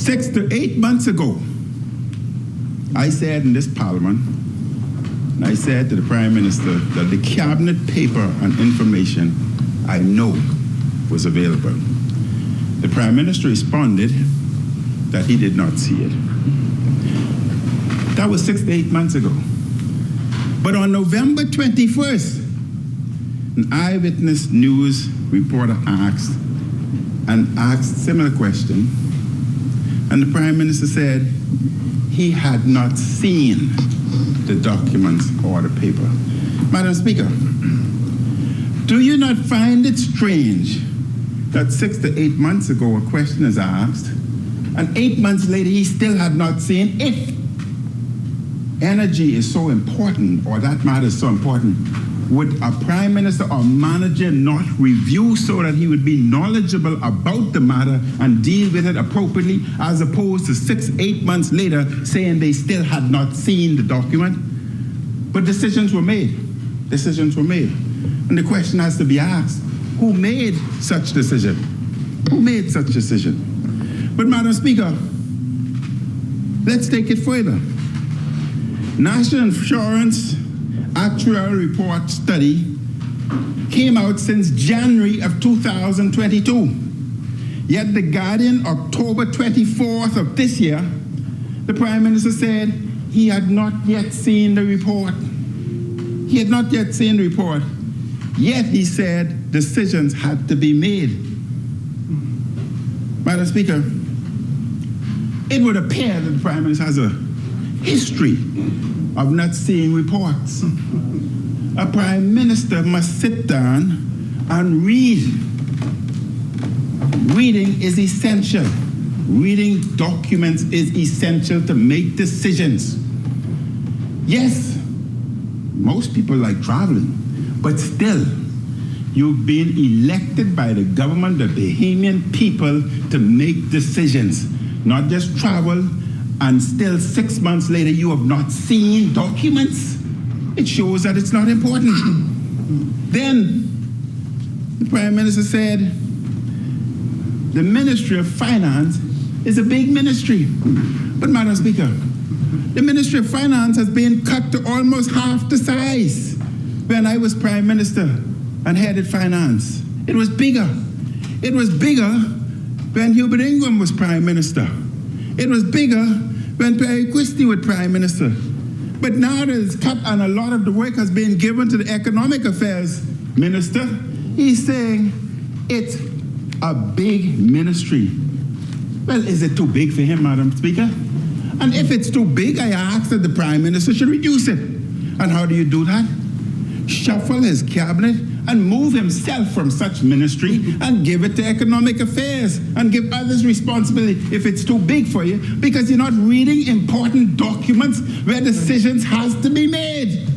6 to 8 months ago, I said in this Parliament, I said to the Prime Minister that the cabinet paper and information I know was available. The Prime Minister responded that he did not see it. That was 6 to 8 months ago. But on November 21st, an Eyewitness News reporter asked similar question, and the Prime Minister said he had not seen the documents or the paper. Madam Speaker, do you not find it strange that 6 to 8 months ago a question is asked, and 8 months later he still had not seen? If energy is so important, or that matter is so important, would a Prime Minister or manager not review so that he would be knowledgeable about the matter and deal with it appropriately, as opposed to 6, 8 months later saying they still had not seen the document? But decisions were made. Decisions were made. And the question has to be asked, who made such decision? Who made such decision? But Madam Speaker, let's take it further. National Insurance Actuarial Report study came out since January of 2022. Yet the Guardian, October 24th of this year, the Prime Minister said he had not yet seen the report. He had not yet seen the report. Yet he said decisions had to be made. Madam Speaker, it would appear that the Prime Minister has a history of not seeing reports. A Prime Minister must sit down and read. Reading is essential. Reading documents is essential to make decisions. Yes, most people like traveling, but still, you've been elected by the government, the Bahamian people, to make decisions, not just travel, and still 6 months later you have not seen documents. It shows that it's not important. Then the Prime Minister said the Ministry of Finance is a big ministry. But Madam Speaker, the Ministry of Finance has been cut to almost half the size when I was Prime Minister and headed finance. It was bigger. It was bigger when Hubert Ingram was Prime Minister. It was bigger when Perry Christie was Prime Minister. But now that it's cut and a lot of the work has been given to the Economic Affairs Minister, he's saying it's a big ministry. Well, is it too big for him, Madam Speaker? And if it's too big, I ask that the Prime Minister should reduce it. And how do you do that? Shuffle his cabinet and move himself from such ministry and give it to Economic Affairs and give others responsibility if it's too big for you, because you're not reading important documents where decisions has to be made.